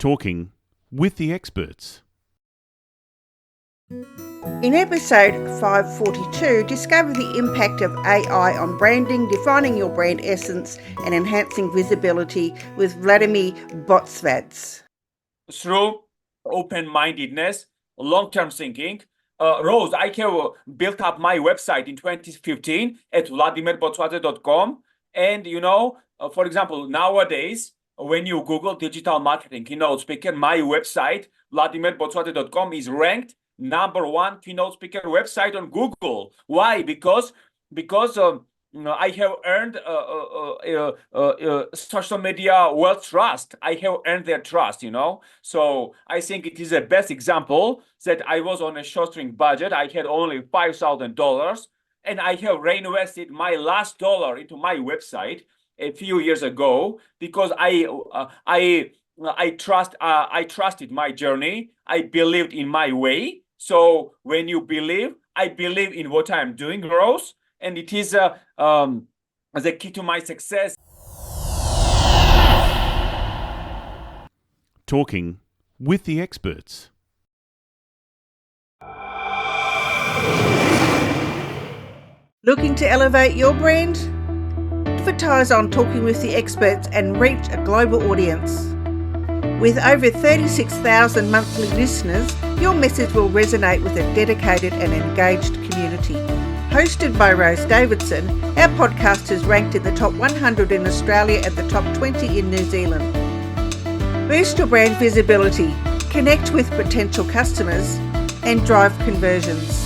Talking with the experts. In episode 542, discover the impact of AI on branding, defining your brand essence and enhancing visibility with Vladimer Botsvadze. Through open-mindedness, long-term thinking. Rose, I have built up my website in 2015 at vladimerbotsvadze.com. And, for example, nowadays, when you Google digital marketing keynote speaker, my website, vladimerbotsvadze.com, is ranked number one keynote speaker website on Google. Why? Because I have earned social media world trust. I have earned their trust, So I think it is the best example that I was on a shoestring budget. I had only $5,000, and I have reinvested my last dollar into my website a few years ago because I trusted my journey. I believed in my way. So when you believe, I believe in what I'm doing, Rose, and it is the key to my success. Talking with the experts. Looking to elevate your brand? Advertise on Talking with the Experts and reach a global audience. With over 36,000 monthly listeners, your message will resonate with a dedicated and engaged community. Hosted by Rose Davidson, our podcast is ranked in the top 100 in Australia and the top 20 in New Zealand. Boost your brand visibility, connect with potential customers, and drive conversions.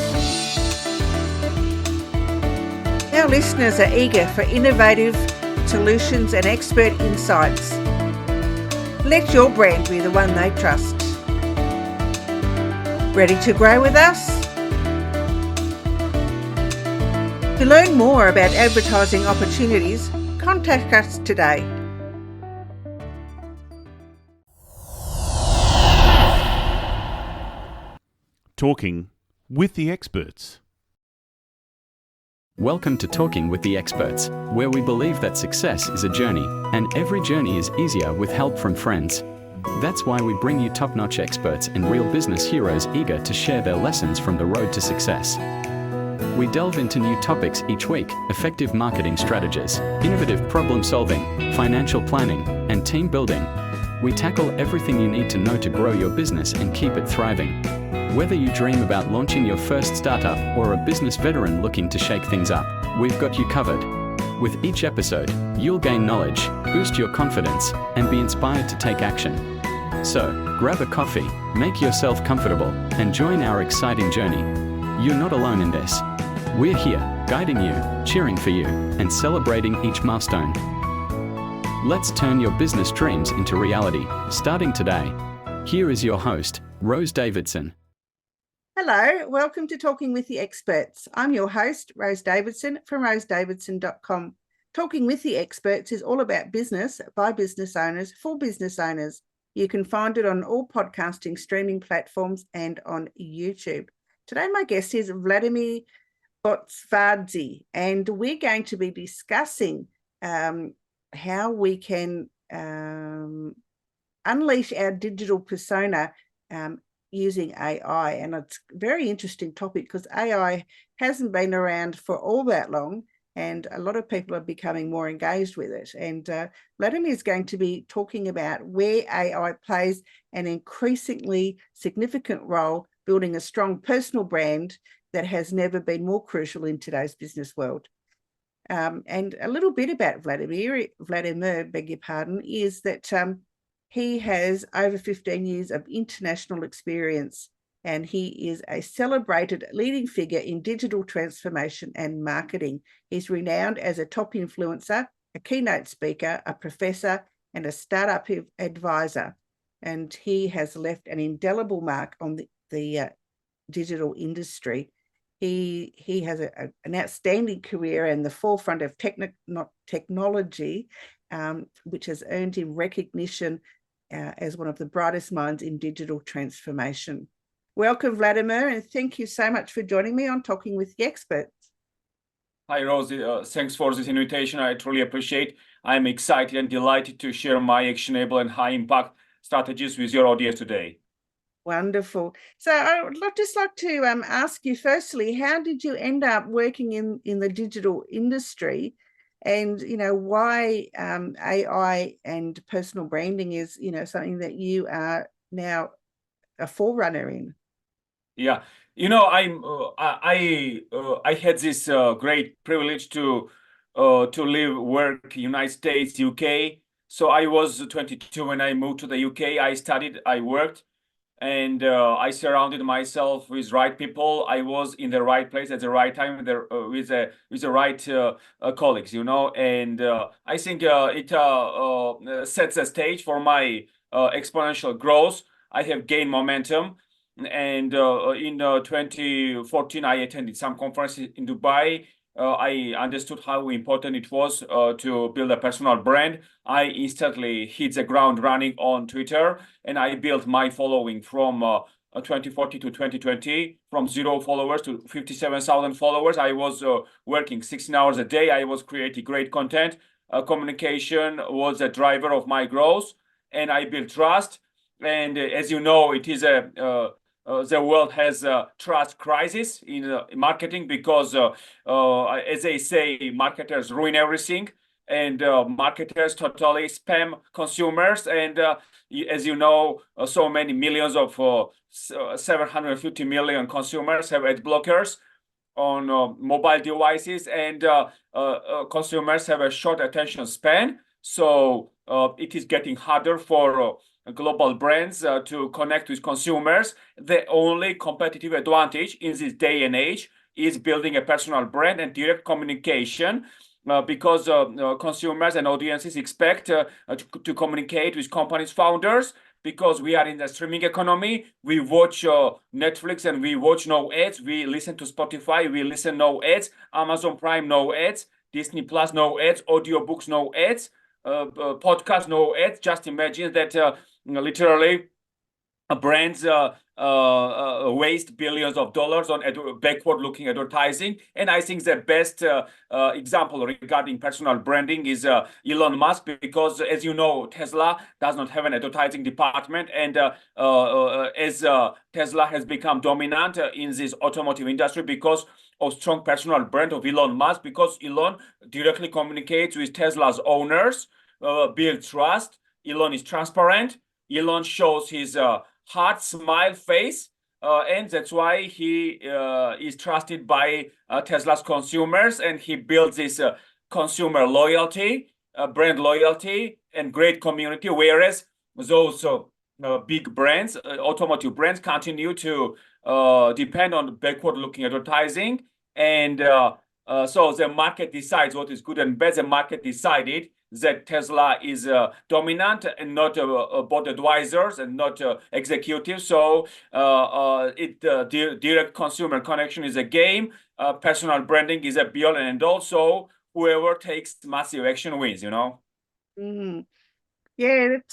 Our listeners are eager for innovative solutions and expert insights. Let your brand be the one they trust. Ready to grow with us? To learn more about advertising opportunities, contact us today. Talking with the experts. Welcome to Talking with the Experts, where we believe that success is a journey, and every journey is easier with help from friends. That's why we bring you top-notch experts and real business heroes eager to share their lessons from the road to success. We delve into new topics each week: effective marketing strategies, innovative problem-solving, financial planning, and team building. We tackle everything you need to know to grow your business and keep it thriving. Whether you dream about launching your first startup or a business veteran looking to shake things up, we've got you covered. With each episode, you'll gain knowledge, boost your confidence, and be inspired to take action. So, grab a coffee, make yourself comfortable, and join our exciting journey. You're not alone in this. We're here, guiding you, cheering for you, and celebrating each milestone. Let's turn your business dreams into reality, starting today. Here is your host, Rose Davidson. Hello, welcome to Talking with the Experts. I'm your host, Rose Davidson from rosedavidson.com. Talking with the Experts is all about business by business owners for business owners. You can find it on all podcasting streaming platforms and on YouTube. Today, my guest is Vladimer Botsvadze, and we're going to be discussing how we can unleash our digital persona using AI. And it's a very interesting topic because AI hasn't been around for all that long, and a lot of people are becoming more engaged with it. And Vladimer is going to be talking about where AI plays an increasingly significant role building a strong personal brand that has never been more crucial in today's business world. And a little bit about Vladimer, beg your pardon, is that he has over 15 years of international experience, and he is a celebrated leading figure in digital transformation and marketing. He's renowned as a top influencer, a keynote speaker, a professor, and a startup advisor. And he has left an indelible mark on the digital industry. He has an outstanding career in the forefront of technology, which has earned him recognition as one of the brightest minds in digital transformation. Welcome, Vladimer, and thank you so much for joining me on Talking with the Experts. Hi, Rosie. Thanks for this invitation. I truly appreciate. I'm excited and delighted to share my actionable and high-impact strategies with your audience today. Wonderful. So I would just like to ask you firstly, how did you end up working in the digital industry? And, why AI and personal branding is, something that you are now a forerunner in? Yeah, I had this great privilege to live, work United States, UK. So I was 22 when I moved to the UK. I studied, I worked, and I surrounded myself with right people. I was in the right place at the right time with the right colleagues, and I think it sets the stage for my exponential growth. I have gained momentum, and in 2014 I attended some conferences in Dubai. I understood how important it was to build a personal brand. I instantly hit the ground running on Twitter, and I built my following from 2014 to 2020, from 0 followers to 57,000 followers. I was working 16 hours a day. I was creating great content. Communication was a driver of my growth, and I built trust. And as you know, it is the world has a trust crisis in marketing because, as they say, marketers ruin everything, and marketers totally spam consumers. And as you know, so many millions of 750 million consumers have ad blockers on mobile devices, and consumers have a short attention span. So it is getting harder for global brands to connect with consumers. The only competitive advantage in this day and age is building a personal brand and direct communication, because consumers and audiences expect to communicate with companies' founders. Because we are in the streaming economy, we watch Netflix and we watch no ads. We listen to Spotify, we listen no ads. Amazon Prime, no ads. Disney Plus, no ads. Audiobooks, no ads. Podcast, no ads. Just imagine that literally brands waste billions of dollars on backward-looking advertising. And I think the best example regarding personal branding is Elon Musk, because, as you know, Tesla does not have an advertising department. And as Tesla has become dominant in this automotive industry because of strong personal brand of Elon Musk, because Elon directly communicates with Tesla's owners, builds trust. Elon is transparent. Elon shows his heart, smile, face, and that's why he is trusted by Tesla's consumers, and he builds this consumer loyalty, brand loyalty, and great community. Whereas those big brands, automotive brands, continue to depend on backward-looking advertising, and so the market decides what is good and bad. The market decided that Tesla is dominant and not board advisors and not executives. So direct consumer connection is a game. Personal branding is a be all and end all. So whoever takes massive action wins, Mm-hmm. Yeah, it's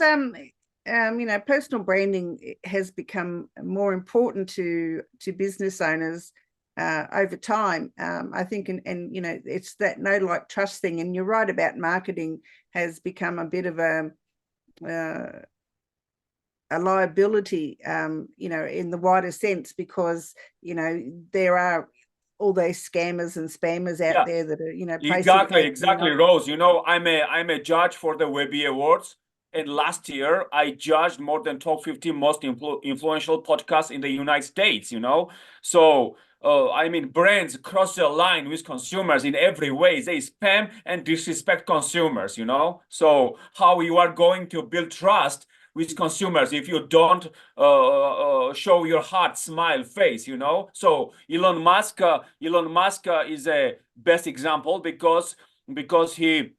personal branding has become more important to business owners over time. I think, and it's that know, like, trust thing. And you're right about marketing has become a bit of a liability, in the wider sense, because there are all those scammers and spammers out there that are exactly, Rose. I'm a judge for the Webby Awards. And last year, I judged more than top 50 most influential podcasts in the United States, So, brands cross the line with consumers in every way. They spam and disrespect consumers, So how you are going to build trust with consumers if you don't show your heart, smile, face, So Elon Musk is a best example because he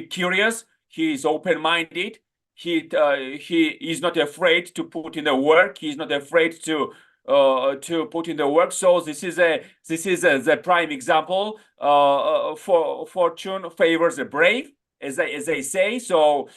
curious. He is open-minded. He is not afraid to put in the work. He's not afraid to put in the work. So this is the prime example. For fortune favors the brave, as they say. So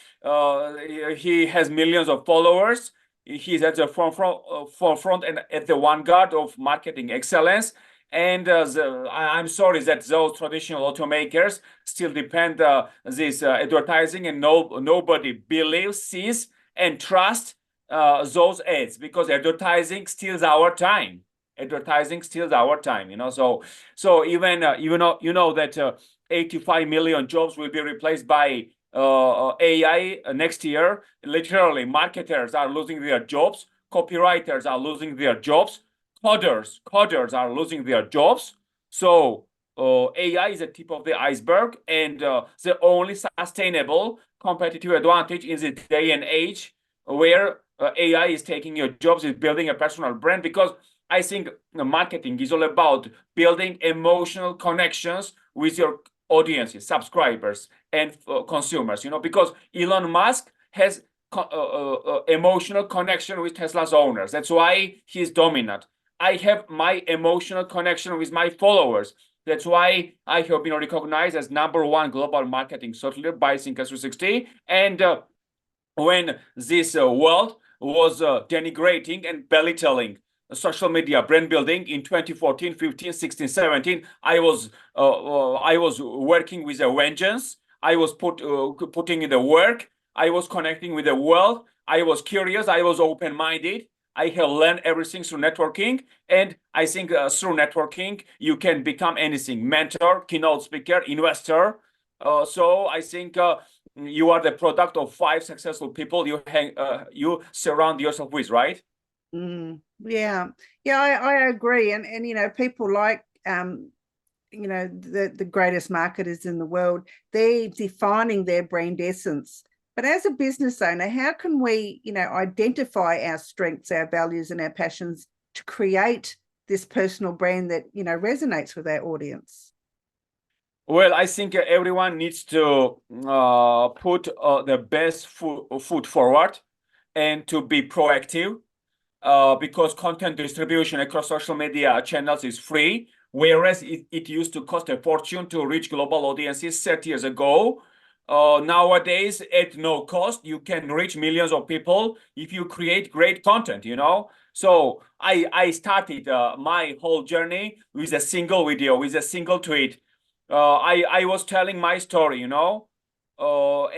he has millions of followers. He's at the forefront and at the vanguard of marketing excellence. And I'm sorry that those traditional automakers still depend this advertising, and nobody believes, sees, and trust those ads, because advertising steals our time. Advertising steals our time, you know. So even that 85 million jobs will be replaced by AI next year. Literally, marketers are losing their jobs, copywriters are losing their jobs, coders are losing their jobs. So AI is the tip of the iceberg, and the only sustainable competitive advantage in the day and age where AI is taking your jobs is building a personal brand, because I think marketing is all about building emotional connections with your audiences, subscribers, and consumers, you know, because Elon Musk has emotional connection with Tesla's owners. That's why he's dominant. I have my emotional connection with my followers. That's why I have been recognized as #1 global marketing thought leader by Thinker 360. And when this world was denigrating and belittling social media brand building in 2014, 15, 16, 17, I was working with a vengeance. I was putting in the work. I was connecting with the world. I was curious. I was open-minded. I have learned everything through networking, and I think through networking you can become anything: mentor, keynote speaker, investor. So I think you are the product of 5 successful people you surround yourself with, right? Yeah, I agree, and you know, people like you know, the greatest marketers in the world, they're defining their brand essence. But as a business owner, how can we, you know, identify our strengths, our values, and our passions to create this personal brand that, you know, resonates with our audience? Well, I think everyone needs to put the best foot forward and to be proactive, because content distribution across social media channels is free, whereas it used to cost a fortune to reach global audiences 30 years ago. Nowadays, at no cost, you can reach millions of people if you create great content, you know. So I started my whole journey with a single video, with a single tweet. I was telling my story, you know. So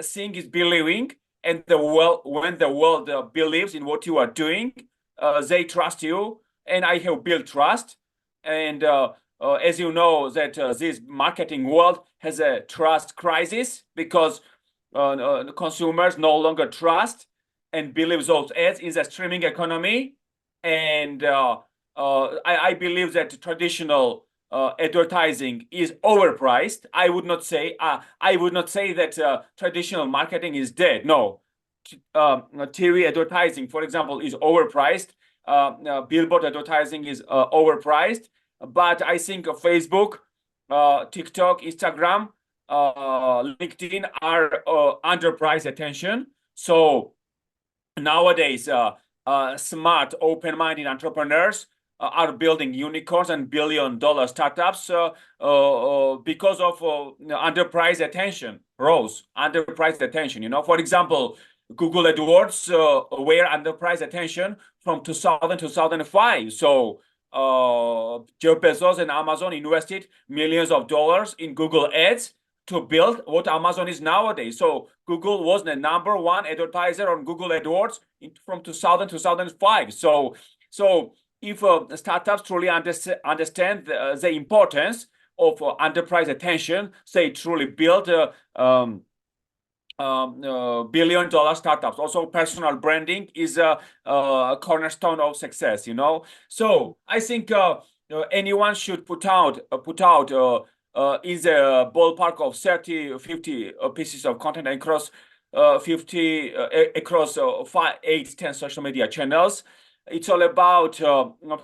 seeing is believing, and when the world believes in what you are doing, they trust you, and I have built trust. And as you know, that this marketing world has a trust crisis, because consumers no longer trust and believe those ads in the streaming economy. And I believe that traditional advertising is overpriced. I would not say that traditional marketing is dead. No, TV advertising, for example, is overpriced. Billboard advertising is overpriced. But I think Facebook, TikTok, Instagram, LinkedIn are underpriced attention. So nowadays, smart, open-minded entrepreneurs are building unicorns and billion-dollar startups because of underpriced attention, underpriced attention. You know, for example, Google AdWords were underpriced attention from 2005. So Jeff Bezos and Amazon invested millions of dollars in Google Ads to build what Amazon is nowadays. So Google was the #1 advertiser on Google AdWords from 2005. So if startups truly understand the importance of underpriced attention, they truly build billion-dollar startups. Also, personal branding is a cornerstone of success, you know. So I think anyone should put out in the ballpark of 30, 50 pieces of content across 8, 10 social media channels. It's all about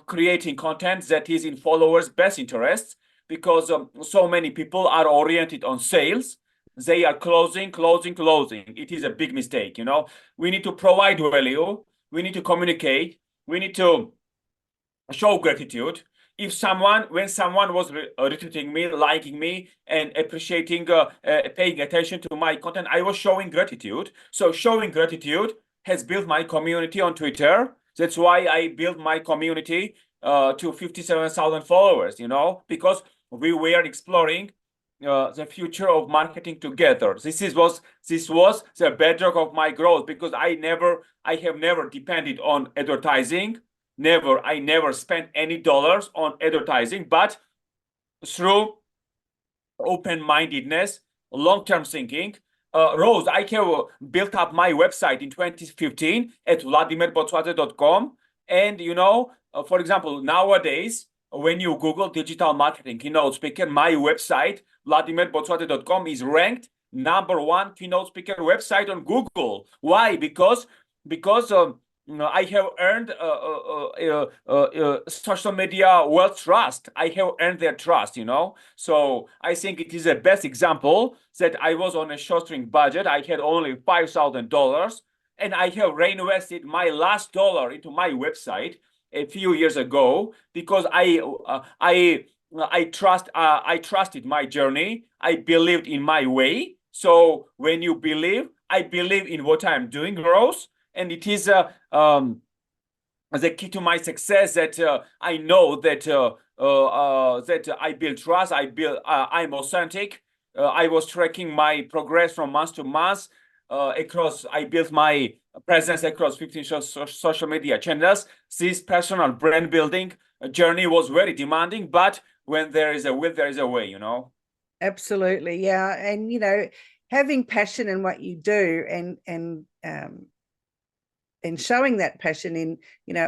creating content that is in followers' best interests, because so many people are oriented on sales. They are closing. It is a big mistake, you know. We need to provide value. We need to communicate. We need to show gratitude. When someone was retweeting me, liking me, and appreciating, paying attention to my content, I was showing gratitude. So showing gratitude has built my community on Twitter. That's why I built my community to 57,000 followers, you know, because we were exploring the future of marketing together. This was the bedrock of my growth, because I have never depended on advertising. I never spent any dollars on advertising, but through open-mindedness, long-term thinking. Rose, I have built up my website in 2015 at vladimerbotsvadze.com. And, for example, nowadays, when you Google digital marketing keynote speaker, my website, vladimerbotsvadze.com, is ranked #1 keynote speaker website on Google. Why? Because I have earned social media well trust. I have earned their trust, So I think it is the best example that I was on a shoestring budget. I had only $5,000, and I have reinvested my last dollar into my website a few years ago, because I trusted my journey. I believed in my way. So when you believe, I believe in what I'm doing, Rose. And it is the key to my success, that I know that that I build trust. I'm authentic. I was tracking my progress from month to month. I built my presence across 15 social media channels. This personal brand building journey was very demanding, but when there is a will, there is a way, Absolutely, yeah. And having passion in what you do, and showing that passion in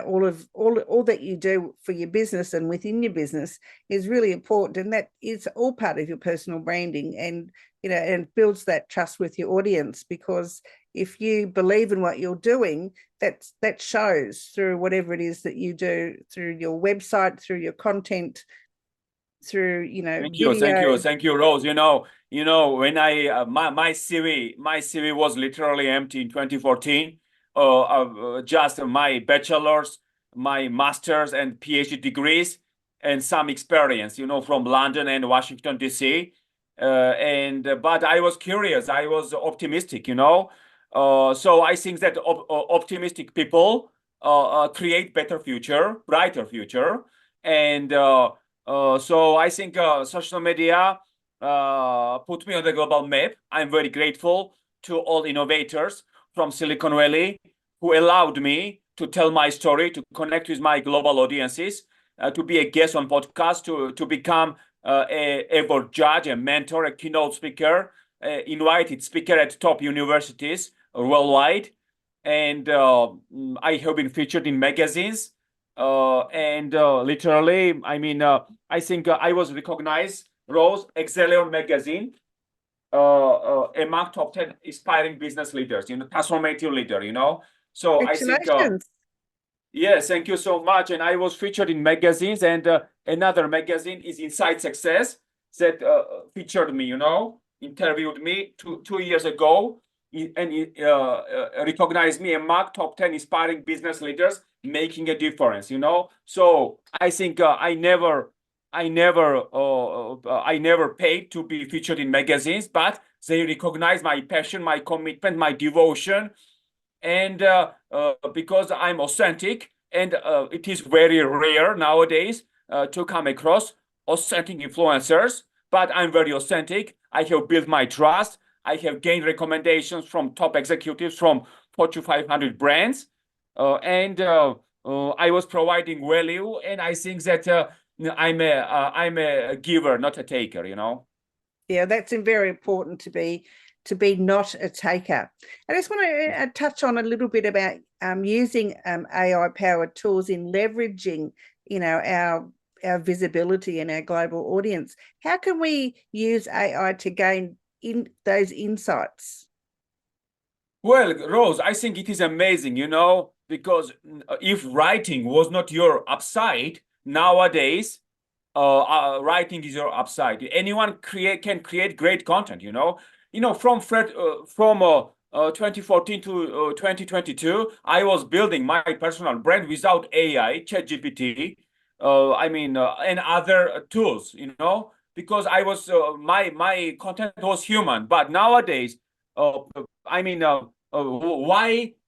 all that you do for your business and within your business is really important, and that is all part of your personal branding, and and builds that trust with your audience, because if you believe in what you're doing, that shows through whatever it is that you do, through your website, through your content, through Thank video. you, Rose. When my CV was literally empty in 2014. Just my bachelor's, my master's, and PhD degrees, and some experience, from London and Washington, D.C. But I was curious. I was optimistic, So I think that optimistic people create better future, brighter future. And so I think social media put me on the global map. I'm very grateful to all innovators from Silicon Valley who allowed me to tell my story, to connect with my global audiences, to be a guest on podcasts, to become a board judge, a mentor, a keynote speaker, invited speaker at top universities worldwide. And I have been featured in magazines. Literally, I think I was recognized, Rose, Excellion magazine, among top 10 inspiring business leaders, transformative leader, So I think, yes, thank you so much. And I was featured in magazines, and another magazine is Inside Success that featured me, interviewed me two years ago, and recognized me among top 10 inspiring business leaders making a difference, So I think I never paid to be featured in magazines, but they recognize my passion, my commitment, my devotion, and because I'm authentic, and it is very rare nowadays to come across authentic influencers, but I'm very authentic. I have built my trust. I have gained recommendations from top executives from Fortune 500 brands, and I was providing value, and I think that I'm a giver, not a taker, Yeah, that's very important to be not a taker. I just want to touch on a little bit about using AI powered tools in leveraging, our visibility and our global audience. How can we use AI to gain those insights? Well, Rose, I think it is amazing, because if writing was not your upside, nowadays, writing is your upside. Anyone can create great content, from 2014 to 2022, I was building my personal brand without AI, ChatGPT, and other tools, because I was my content was human. But nowadays, why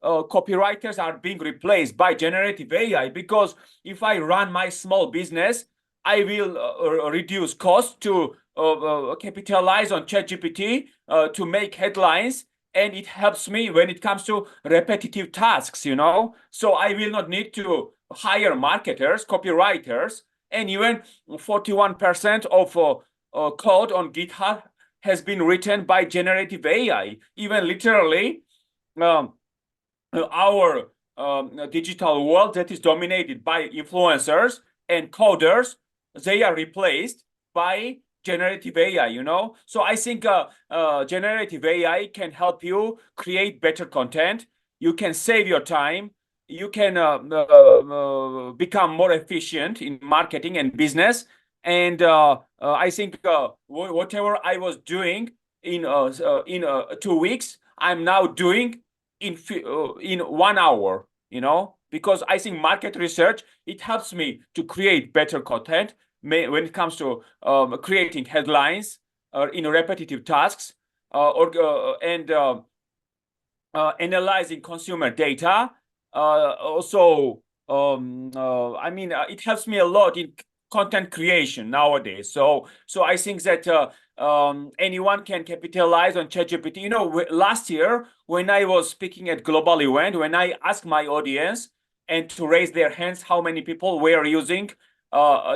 copywriters are being replaced by generative AI? Because if I run my small business, I will reduce cost to capitalize on ChatGPT to make headlines, and it helps me when it comes to repetitive tasks, you know. So I will not need to hire marketers, copywriters, and even 41% of code on GitHub has been written by generative AI. Even literally, our digital world that is dominated by influencers and coders, they are replaced by generative AI, you know. So I think generative AI can help you create better content. You can save your time. You can become more efficient in marketing and business. And I think whatever I was doing in 2 weeks, I'm now doing in 1 hour, you know, because I think market research, it helps me to create better content when it comes to creating headlines in repetitive tasks and analyzing consumer data. Also, I mean, it helps me a lot in content creation nowadays. So I think that anyone can capitalize on ChatGPT. You know, last year when I was speaking at global event, when I asked my audience and to raise their hands, how many people were using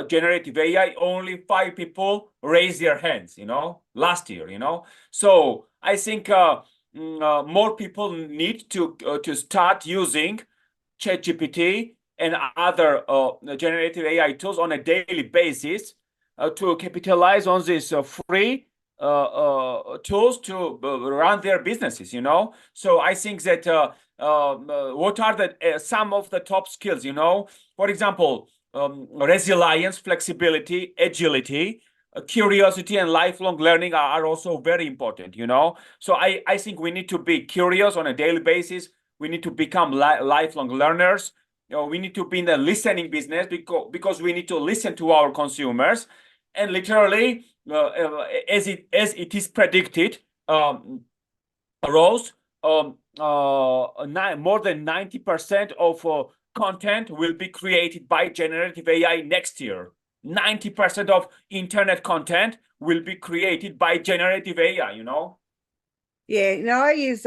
generative AI, only 5 people raised their hands, you know, last year, you know. So I think more people need to start using ChatGPT and other generative AI tools on a daily basis to capitalize on these free tools to run their businesses, you know. So I think that what are the some of the top skills, you know, for example, resilience, flexibility, agility, curiosity, and lifelong learning are also very important, you know. So I think we need to be curious on a daily basis. We need to become lifelong learners. You know, we need to be in the listening business because we need to listen to our consumers. And literally, as it is predicted, Rose, more than 90% of content will be created by generative AI next year. 90% of internet content will be created by generative AI, you know? Yeah, you know, I use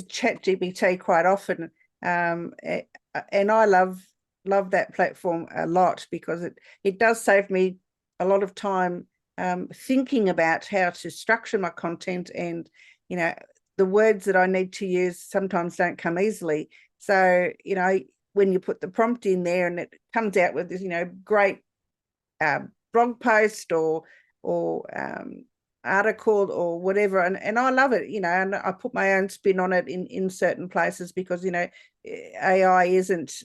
ChatGPT quite often, and I love that platform a lot because it does save me a lot of time thinking about how to structure my content, and you know, the words that I need to use sometimes don't come easily. So you know, when you put the prompt in there and it comes out with this, you know, great blog post or article or whatever, and I love it, you know, and I put my own spin on it in certain places because, you know, AI isn't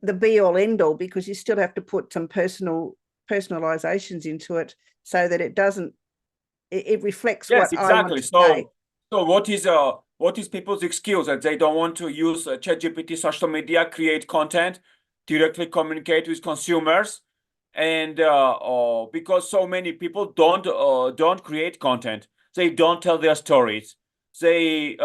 the be all end all, because you still have to put some personalizations into it so that it doesn't, it reflects yes, what exactly. I want to say. So what is people's excuse that they don't want to use ChatGPT, social media, create content, directly communicate with consumers? And because so many people don't create content, they don't tell their stories. They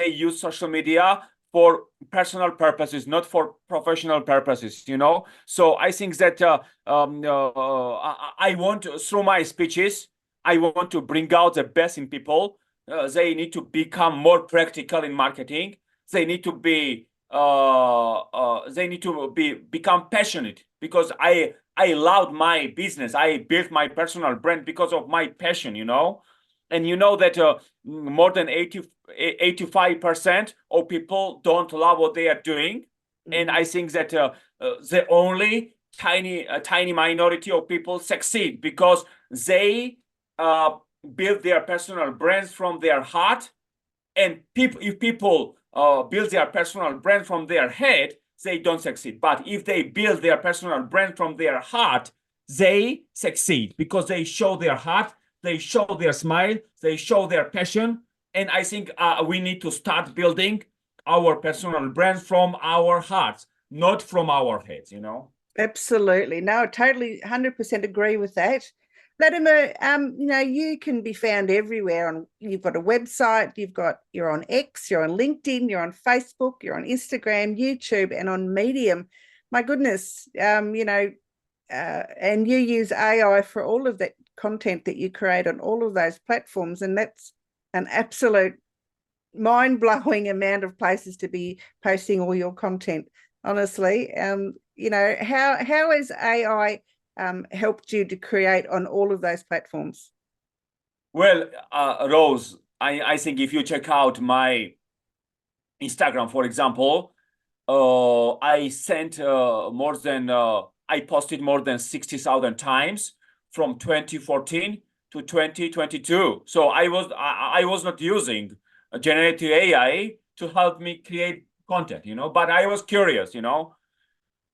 use social media for personal purposes, not for professional purposes, you know. So I think that I want, through my speeches, I want to bring out the best in people. They need to become more practical in marketing. They need to be become passionate, because I loved my business. I built my personal brand because of my passion, you know. And you know that more than 85% of people don't love what they are doing. Mm-hmm. And I think that the only tiny minority of people succeed because they build their personal brands from their heart. And if people build their personal brand from their head, they don't succeed. But if they build their personal brand from their heart, they succeed because they show their heart, they show their smile, they show their passion. And I think we need to start building our personal brand from our hearts, not from our heads, you know? Absolutely. No, I totally 100% agree with that. Vladimer, you know, you can be found everywhere. You've got a website, you're on X, you're on LinkedIn, you're on Facebook, you're on Instagram, YouTube, and on Medium. My goodness, you know, and you use AI for all of that content that you create on all of those platforms, and that's an absolute mind-blowing amount of places to be posting all your content, honestly. How has AI helped you to create on all of those platforms? Well, Rose, I think if you check out my Instagram, for example, I posted more than 60,000 times from 2014 to 2022. So I was not using generative AI to help me create content, but I was curious,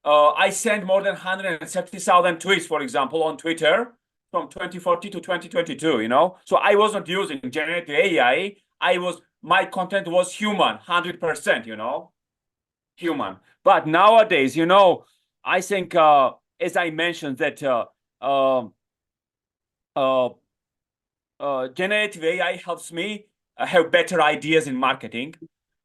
I sent more than 170,000 tweets, for example, on Twitter from 2014 to 2022, So I was not using generative AI. My content was human, 100%, human. But nowadays, I think, as I mentioned, that generative AI helps me have better ideas in marketing.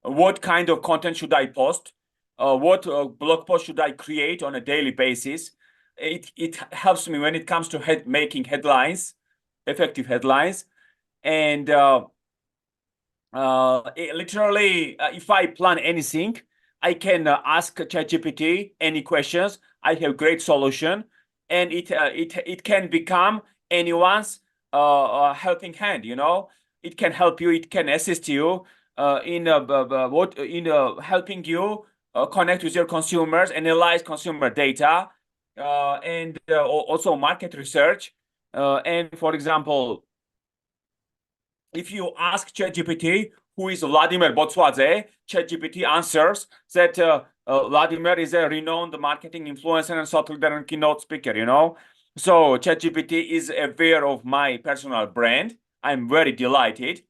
What kind of content should I post? What blog post should I create on a daily basis? It helps me when it comes to making headlines, effective headlines. And literally, if I plan anything, I can ask ChatGPT any questions. I have great solution, and it can become anyone's helping hand. It can help you. It can assist you in helping you connect with your consumers, analyze consumer data, and also market research. And for example, if you ask ChatGPT, who is Vladimer Botsvadze, ChatGPT answers that Vladimir is a renowned marketing influencer and thought leader and keynote speaker, So ChatGPT is aware of my personal brand. I'm very delighted,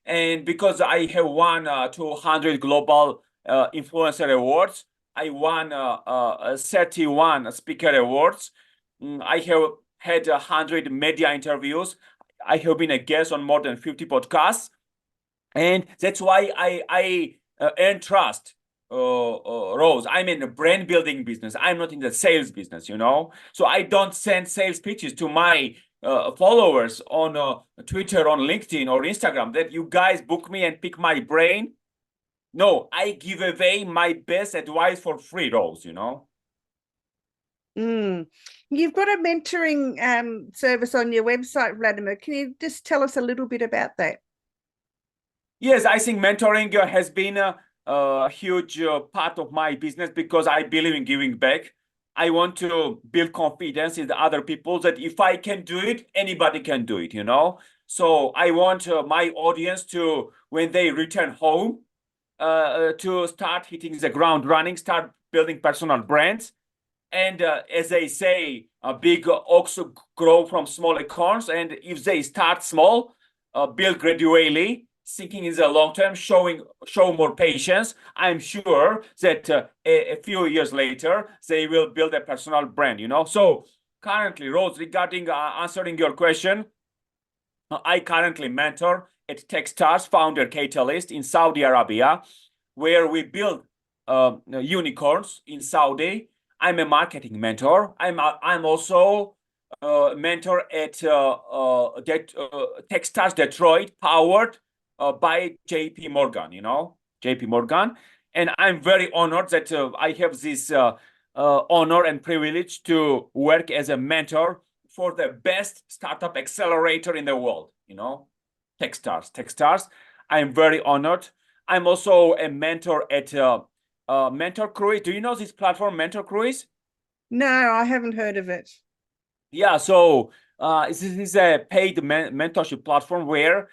And because I have won 200 global influencer awards, I won 31 speaker awards. I have had 100 media interviews. I have been a guest on more than 50 podcasts. And that's why I earn trust, Rose. I'm in a brand building business. I'm not in the sales business, So I don't send sales pitches to my followers on Twitter, on LinkedIn, or Instagram that you guys book me and pick my brain. No, I give away my best advice for free, Rose, You've got a mentoring service on your website, Vladimir. Can you just tell us a little bit about that? Yes, I think mentoring has been a huge part of my business because I believe in giving back. I want to build confidence in the other people that if I can do it, anybody can do it, So I want my audience to, when they return home, to start hitting the ground running, start building personal brands. And as they say, big oaks grow from small acorns. And if they start small, build gradually, thinking in the long term, show more patience, I'm sure that a few years later, they will build a personal brand, So currently, Rose, regarding answering your question, I currently mentor at Techstars Founder Catalyst in Saudi Arabia, where we build unicorns in Saudi. I'm a marketing mentor. I'm also a mentor at Techstars Detroit, powered by JP Morgan, JP Morgan. And I'm very honored that I have this honor and privilege to work as a mentor for the best startup accelerator in the world, Techstars. I'm very honored. I'm also a mentor at Mentor Cruise. Do you know this platform, Mentor Cruise? No, I haven't heard of it. Yeah, so this is a paid mentorship platform where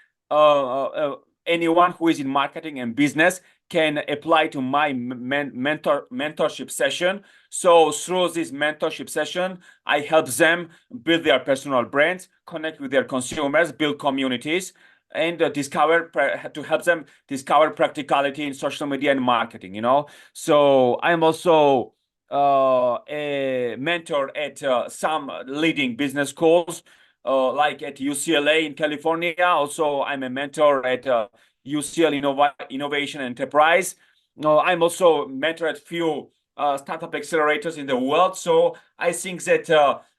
anyone who is in marketing and business can apply to my mentorship session. So through this mentorship session, I help them build their personal brands, connect with their consumers, build communities, and to help them discover practicality in social media and marketing, So I'm also a mentor at some leading business schools, like at UCLA in California. Also, I'm a mentor at UCL Innovation Enterprise. I'm also mentor at few startup accelerators in the world. So I think that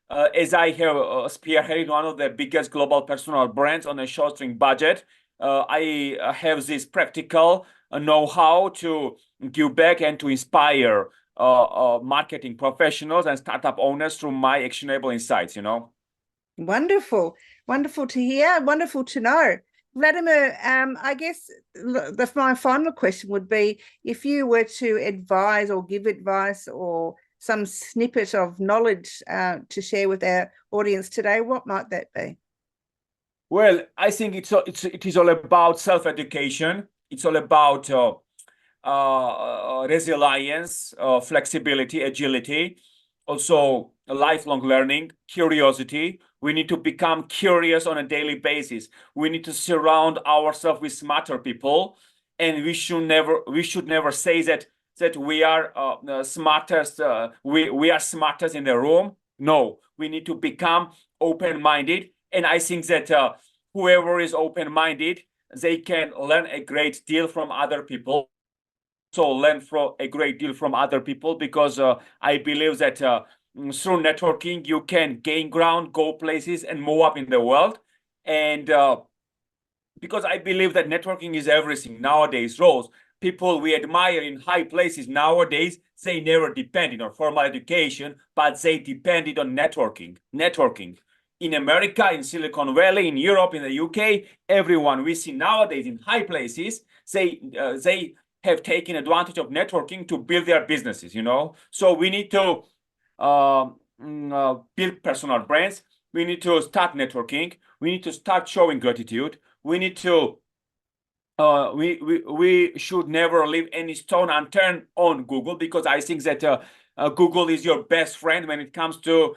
as I have spearheaded one of the biggest global personal brands on a shoestring budget, I have this practical know-how to give back and to inspire marketing professionals and startup owners through my actionable insights, you know. Wonderful. Wonderful to hear. Wonderful to know. Vladimir, I guess my final question would be, if you were to advise or give advice or some snippet of knowledge to share with our audience today, what might that be? Well, I think it is all about self-education. It's all about resilience, flexibility, agility, also lifelong learning, curiosity. We need to become curious on a daily basis. We need to surround ourselves with smarter people, and we should never say that we are smartest. We are smartest in the room. No, we need to become open-minded, and I think that whoever is open-minded, they can learn a great deal from other people. So learn from a great deal from other people, because I believe that through networking you can gain ground, go places, and move up in the world. And because I believe that networking is everything nowadays. Rose, people we admire in high places nowadays, they never depended on formal education, but they depended on networking. In America, in Silicon Valley, in Europe, in the UK, everyone we see nowadays in high places, they have taken advantage of networking to build their businesses, you know. So we need to build personal brands. We need to start networking. We need to start showing gratitude. We need to we should never leave any stone unturned on Google, because I think that Google is your best friend when it comes to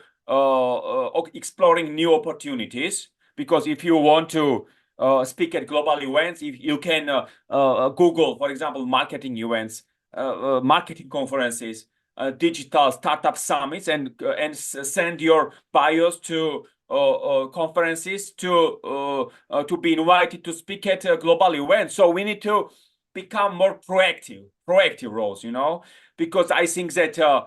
exploring new opportunities. Because if you want to speak at global events, if you can Google, for example, marketing events, marketing conferences, digital startup summits, and send your bios to conferences to be invited to speak at global events. So we need to become more proactive roles, you know, because I think that there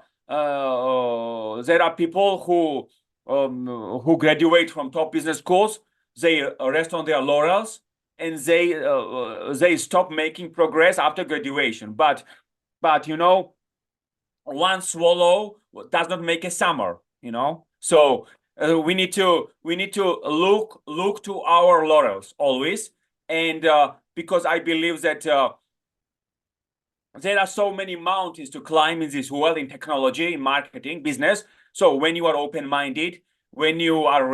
are people who graduate from top business schools, they rest on their laurels, and they stop making progress after graduation. But you know, one swallow does not make a summer, you know. So we need to look to our laurels always, and because I believe that there are so many mountains to climb in this world, in technology, in marketing, business. So when you are open-minded, when you are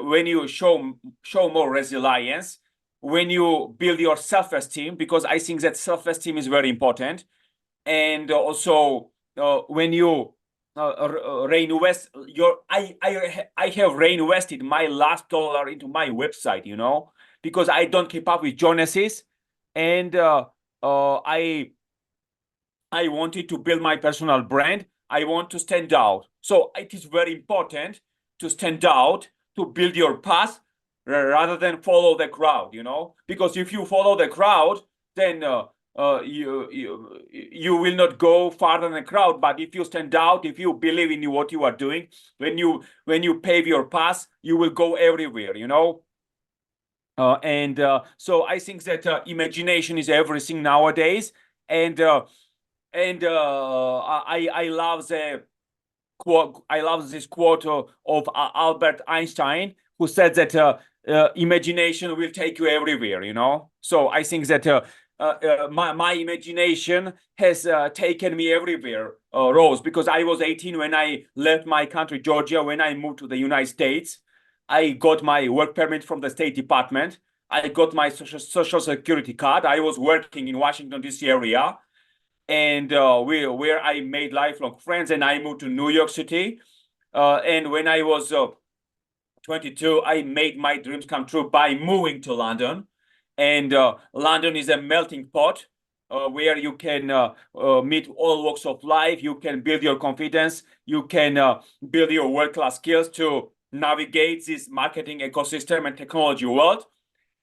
when you show more resilience, when you build your self-esteem, because I think that self-esteem is very important, and also when you reinvest your I have reinvested my last dollar into my website, you know, because I don't keep up with Jonas's, and I wanted to build my personal brand. I want to stand out. So it is very important to stand out, to build your path rather than follow the crowd, you know, because if you follow the crowd, then you will not go farther than the crowd. But if you stand out, if you believe in what you are doing, when you pave your path, you will go everywhere, you know. So I think that imagination is everything nowadays, and I love the quote. I love this quote of Albert Einstein, who said that imagination will take you everywhere, you know. So I think that my imagination has taken me everywhere, Rose, because I was 18 when I left my country, Georgia, when I moved to the United States. I got my work permit from the State Department. I got my social security card. I was working in Washington, D.C. area, and where I made lifelong friends, and I moved to New York City. And when I was 22, I made my dreams come true by moving to London. And London is a melting pot where you can meet all walks of life. You can build your confidence. You can build your world-class skills to navigate this marketing ecosystem and technology world.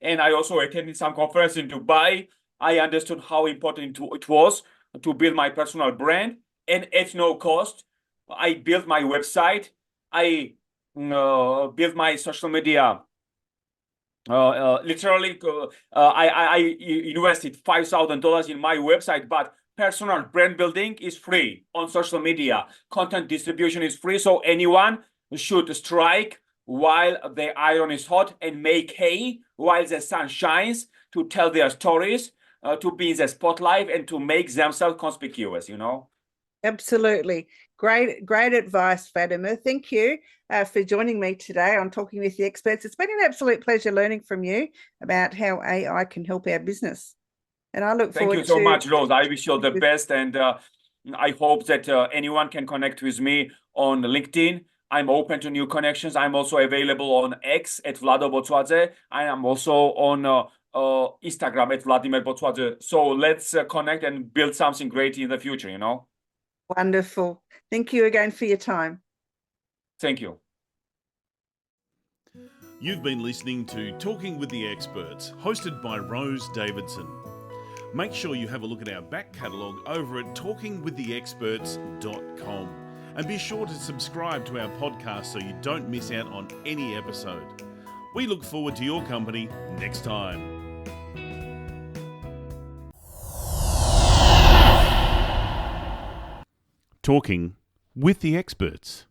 And I also attended some conference in Dubai. I understood how important it was to build my personal brand. and at no cost. I built my website. I built my social media. Literally, I invested $5,000 in my website, but personal brand building is free on social media. Content distribution is free, so anyone should strike while the iron is hot and make hay while the sun shines, to tell their stories, to be in the spotlight, and to make themselves conspicuous, Absolutely. Great advice, Vladimer. Thank you for joining me today on Talking with the Experts. It's been an absolute pleasure learning from you about how AI can help our business. And I look forward to... Thank you so much, Rose. I wish you all the best. And I hope that anyone can connect with me on LinkedIn. I'm open to new connections. I'm also available on X at Vlado Botsvadze. I am also on Instagram at Vladimer Botsvadze. So let's connect and build something great in the future, Wonderful. Thank you again for your time. Thank you. You've been listening to Talking with the Experts, hosted by Rose Davidson. Make sure you have a look at our back catalogue over at talkingwiththeexperts.com, and be sure to subscribe to our podcast so you don't miss out on any episode. We look forward to your company next time. Talking with the Experts.